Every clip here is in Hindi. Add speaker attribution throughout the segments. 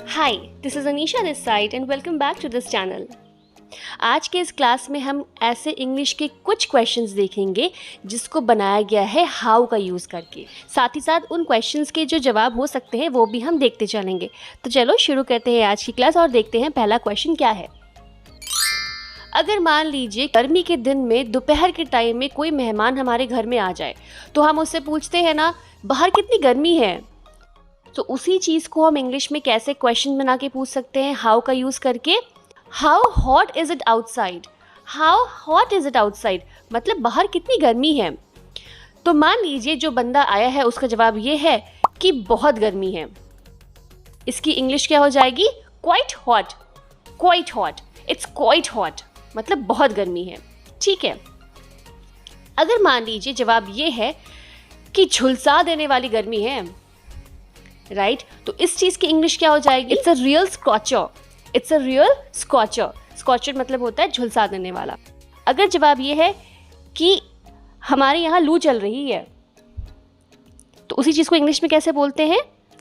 Speaker 1: Hi, this is Anisha this side and welcome back to this channel. आज के इस क्लास में हम ऐसे इंग्लिश के कुछ क्वेश्चंस देखेंगे जिसको बनाया गया है हाउ का यूज़ करके। साथ ही साथ उन क्वेश्चंस के जो जवाब हो सकते हैं वो भी हम देखते चलेंगे। तो चलो शुरू करते हैं आज की क्लास और देखते हैं पहला क्वेश्चन क्या है। अगर मान लीजिए गर्मी के दिन में दोपहर के टाइम में कोई मेहमान हमारे घर में आ जाए तो हम उससे पूछते हैं ना, बाहर कितनी गर्मी है। तो उसी चीज़ को हम इंग्लिश में कैसे क्वेश्चन बना के पूछ सकते हैं हाउ का यूज़ करके। How hot is it outside. How hot is it outside मतलब बाहर कितनी गर्मी है। तो मान लीजिए जो बंदा आया है उसका जवाब ये है कि बहुत गर्मी है। इसकी इंग्लिश क्या हो जाएगी? Quite hot. Quite hot, it's quite hot मतलब बहुत गर्मी है। ठीक है। अगर मान लीजिए जवाब ये है कि झुलसा देने वाली गर्मी है, राइट, तो इस चीज की इंग्लिश क्या हो जाएगी? It's a real Scorchers. It's a real Scorchers. Scorchers मतलब होता है झुलसा देने वाला। अगर जवाब ये है कि हमारे यहाँ लू चल रही है तो उसी चीज को इंग्लिश में कैसे बोलते हैं?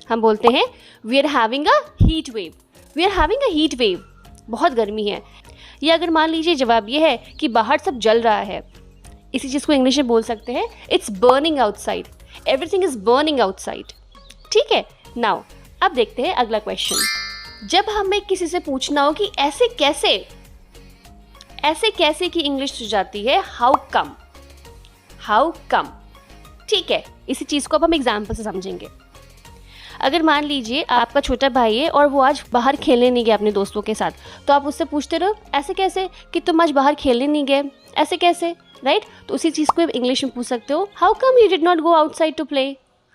Speaker 1: हम बोलते हैं we are having a heat wave. We are having a heat wave, बहुत गर्मी है। या अगर मान लीजिए जवाब ये है कि बाहर सब जल रहा है, इसी चीज को इंग्लिश में बोल सकते हैं it's burning outside. Everything is burning outside. ठीक है। नाउ अब देखते हैं अगला क्वेश्चन। जब हमें किसी से पूछना हो कि ऐसे कैसे की इंग्लिश हो जाती है हाउ कम। How come. ठीक है, इसी चीज को अब हम एग्जाम्पल से समझेंगे। अगर मान लीजिए आपका छोटा भाई है और वो आज बाहर खेलने नहीं गया अपने दोस्तों के साथ, तो आप उससे पूछते रहो ऐसे कैसे कि तुम आज बाहर खेलने नहीं गए, ऐसे कैसे, राइट। तो उसी चीज को आप इंग्लिश में पूछ सकते हो how come you did not go outside to play.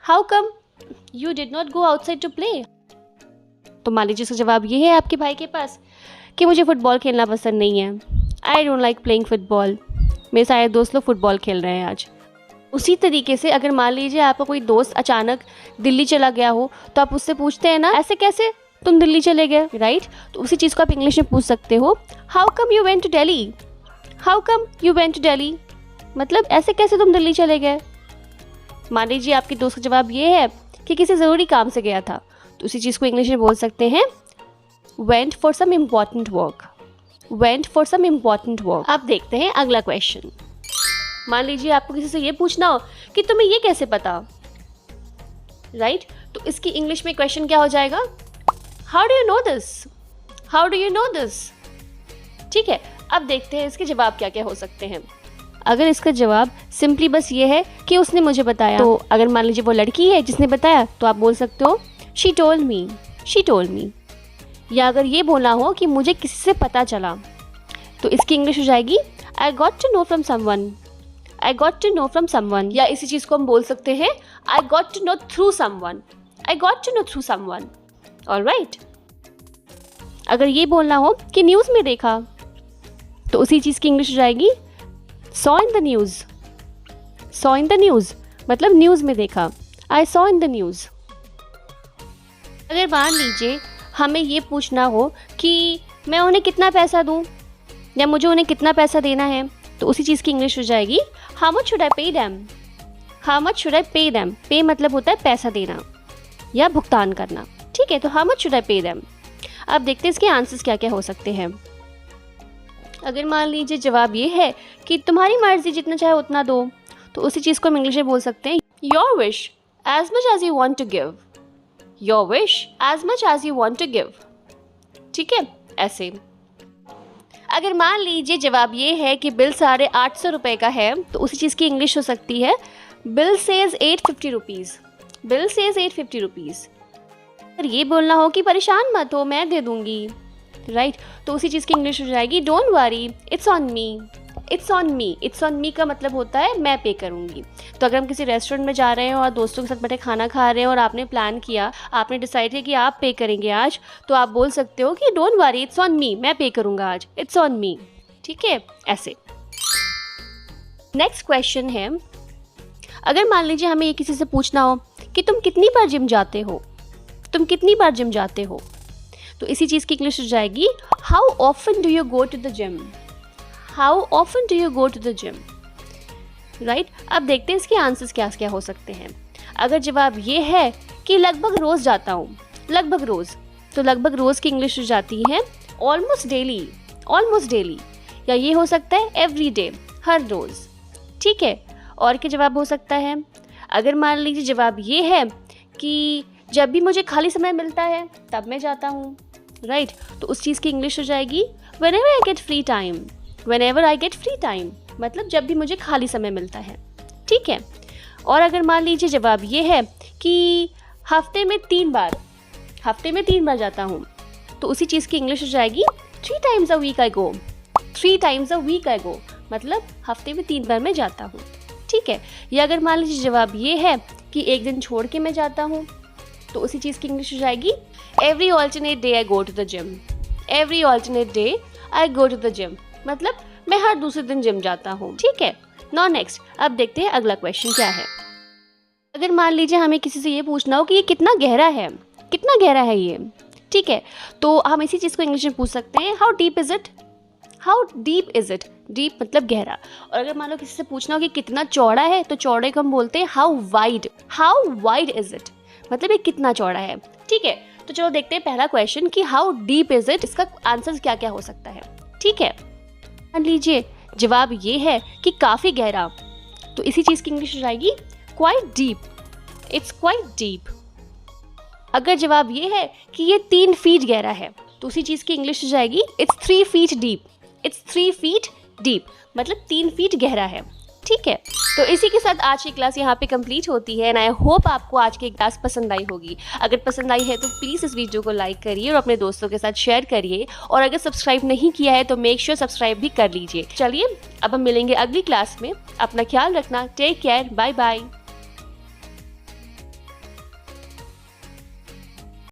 Speaker 1: How come You did not go outside to play। तो मान लीजिए इसका जवाब ये है आपके भाई के पास कि मुझे फुटबॉल खेलना पसंद नहीं है। I don't like playing football। मेरे सारे दोस्त लोग फुटबॉल खेल रहे हैं आज। उसी तरीके से अगर मान लीजिए आपका कोई दोस्त अचानक दिल्ली चला गया हो तो आप उससे पूछते हैं ना ऐसे कैसे तुम दिल्ली चले गए, राइट। तो उसी चीज़ को आप इंग्लिश में पूछ सकते हो how come you went to Delhi. How come you went to Delhi मतलब ऐसे कैसे तुम दिल्ली चले गए। मान लीजिए आपके दोस्त का जवाब ये है कि किसी ज़रूरी काम से गया था, तो उसी चीज़ को इंग्लिश में बोल सकते हैं went for some important work। went for some important work। अब देखते हैं अगला क्वेश्चन। मान लीजिए आपको किसी से ये पूछना हो कि तुम्हें ये कैसे पता, राइट। तो इसकी इंग्लिश में क्वेश्चन क्या हो जाएगा? How do you know this. How do you know this. ठीक है। अब देखते हैं इसके जवाब क्या क्या हो सकते हैं। अगर इसका जवाब सिंपली बस ये है कि उसने मुझे बताया, तो अगर मान लीजिए वो लड़की है जिसने बताया तो आप बोल सकते हो she told me. She told me. या अगर ये बोलना हो कि मुझे किसी से पता चला तो इसकी इंग्लिश हो जाएगी I got to know from someone. I got to know from someone. या इसी चीज़ को हम बोल सकते हैं I got to know through someone. I got to know through someone. Alright. अगर ये बोलना हो कि न्यूज़ में देखा तो उसी चीज़ की इंग्लिश हो जाएगी saw in the news। saw in the news मतलब न्यूज़ में देखा। I saw in the news। अगर मान लीजिए हमें ये पूछना हो कि मैं उन्हें कितना पैसा दूं या मुझे उन्हें कितना पैसा देना है, तो उसी चीज़ की इंग्लिश हो जाएगी how much should I pay them। how much should I pay them। पे मतलब होता है पैसा देना या भुगतान करना। ठीक है। तो how much should I pay them। अब देखते हैं इसके आंसर्स क्या क्या हो सकते हैं। अगर मान लीजिए जवाब ये है कि तुम्हारी मर्जी जितना चाहे उतना दो, तो उसी चीज़ को हम इंग्लिश में बोल सकते हैं your wish as much as you want to give. Your wish as much as you want to give. ठीक है। ऐसे अगर मान लीजिए जवाब ये है कि बिल 850 रुपये का है, तो उसी चीज़ की इंग्लिश हो सकती है bill says 850 rupees. Bill says 850 rupees. अगर ये बोलना हो कि परेशान मत हो मैं दे दूँगी, राइट, तो उसी चीज़ की इंग्लिश हो जाएगी don't worry it's on me. It's on me. It's on me का मतलब होता है मैं पे करूँगी। तो अगर हम किसी रेस्टोरेंट में जा रहे हैं और दोस्तों के साथ बैठे खाना खा रहे हैं और आपने प्लान किया, आपने डिसाइड किया कि आप पे करेंगे आज, तो आप बोल सकते हो कि don't worry it's on me, मैं पे करूँगा आज, इट्स ऑन मी। ठीक है। ऐसे नेक्स्ट क्वेश्चन है, अगर मान लीजिए हमें ये किसी से पूछना हो कि तुम कितनी बार जिम जाते हो। तुम कितनी बार जिम जाते हो, तो इसी चीज़ की इंग्लिश हो जाएगी how often do you go to the gym. How often do you go to the gym, right. अब देखते हैं इसके आंसर्स क्या क्या हो सकते हैं। अगर जवाब ये है कि लगभग रोज़ जाता हूँ, लगभग रोज़, तो लगभग रोज़ की इंग्लिश हो जाती है ऑलमोस्ट डेली, या ये हो सकता है एवरी डे, हर रोज़। ठीक है, और क्या जवाब हो सकता है? अगर मान लीजिए जवाब ये है कि जब भी मुझे खाली समय मिलता है तब मैं जाता हूँ, राइट, तो उस चीज़ की इंग्लिश हो जाएगी whenever I get free time, whenever I get free time, मतलब जब भी मुझे खाली समय मिलता है। ठीक है, और अगर मान लीजिए जवाब ये है कि हफ्ते में 3 बार जाता हूँ, तो उसी चीज़ की इंग्लिश हो जाएगी 3 times a week I go, 3 times a week I go, मतलब हफ्ते में 3 बार मैं जाता हूँ। ठीक है, या अगर मान लीजिए जवाब ये है कि एक दिन छोड़ के मैं जाता हूँ, तो उसी चीज़ की इंग्लिश हो जाएगी every alternate day I go to the gym, every alternate day I go to the gym, मतलब मैं हर दूसरे दिन जिम जाता हूँ। ठीक है, नाउ नेक्स्ट, अब देखते हैं अगला क्वेश्चन क्या है। अगर मान लीजिए हमें किसी से ये पूछना हो कि ये कितना गहरा है ये, ठीक है, तो हम इसी चीज़ को इंग्लिश में पूछ सकते हैं how deep is it, deep मतलब गहरा। और अगर मान लो किसी से पूछना हो कि कितना चौड़ा है, तो चौड़े को हम बोलते हैं हाउ वाइड इज इट, मतलब ये कितना चौड़ा है। ठीक है, तो चलो देखते हैं पहला क्वेश्चन कि हाउ डीप इज इट, इसका आंसर क्या क्या हो सकता है। ठीक है, मान लीजिए जवाब ये है कि काफ़ी गहरा, तो इसी चीज़ की इंग्लिश हो जाएगी quite deep, it's quite deep. अगर जवाब ये है कि ये 3 फीट गहरा है, तो उसी चीज़ की इंग्लिश हो जाएगी it's 3 feet deep, it's 3 feet deep, मतलब 3 फीट गहरा है। ठीक है, तो इसी के साथ आज की क्लास यहाँ पे कंप्लीट होती है एंड आई होप आपको आज की क्लास पसंद आई होगी। अगर पसंद आई है तो प्लीज़ इस वीडियो को लाइक करिए और अपने दोस्तों के साथ शेयर करिए, और अगर सब्सक्राइब नहीं किया है तो मेक श्योर सब्सक्राइब भी कर लीजिए। चलिए अब हम मिलेंगे अगली क्लास में, अपना ख्याल रखना, टेक केयर, बाय बाय।